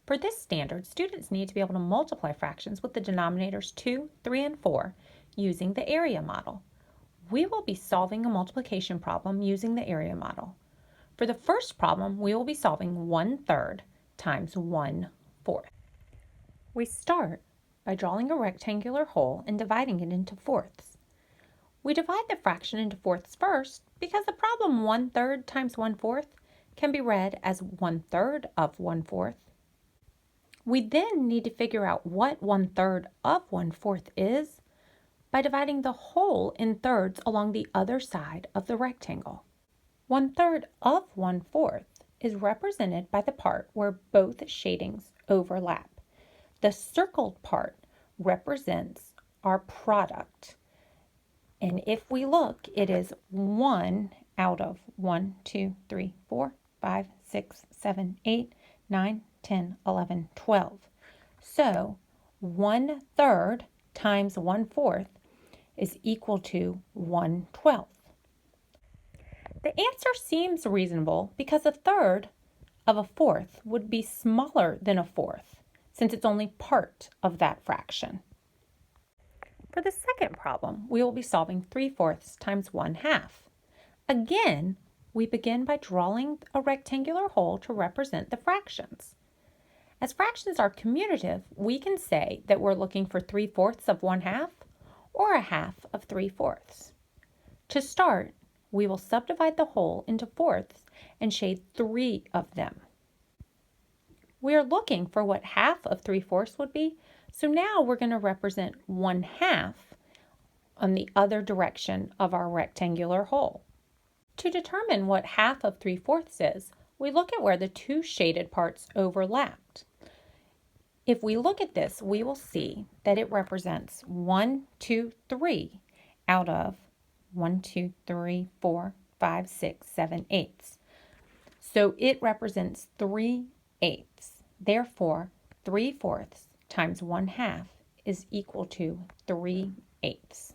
For this standard, students need to be able to multiply fractions with the denominators 2, 3, and 4 using the area model. We will be solving a multiplication problem using the area model. For the first problem, we will be solving 1/3 times 1/4. We start by drawing a rectangular hole and dividing it into fourths. We divide the fraction into fourths first because the problem 1/3 times 1/4 can be read as 1/3 of 1/4. We then need to figure out what 1/3 of 1/4 is by dividing the whole in thirds along the other side of the rectangle. 1/3 of 1/4 is represented by the part where both shadings overlap. The circled part represents our product. And if we look, it is 1 out of 1, 2, 3, 4, 5, 6, 7, 8, 9, 10, 11, 12. So 1/3 times 1/4 is equal to 1/12. The answer seems reasonable because 1/3 of 1/4 would be smaller than 1/4 since it's only part of that fraction. For the second problem, we will be solving 3/4 times 1/2. Again, we begin by drawing a rectangular hole to represent the fractions. As fractions are commutative, we can say that we're looking for 3/4 of 1/2 or 1/2 of 3/4. To start, we will subdivide the whole into fourths and shade 3 of them. We are looking for what 1/2 of 3/4 would be, so now we're going to represent 1/2 on the other direction of our rectangular hole. To determine what 1/2 of 3/4 is, we look at where the two shaded parts overlapped. If we look at this, we will see that it represents 1, 2, 3 out of 1, 2, 3, 4, 5, 6, 7 eighths. So it represents 3/8. Therefore, 3/4 times 1/2 is equal to 3/8.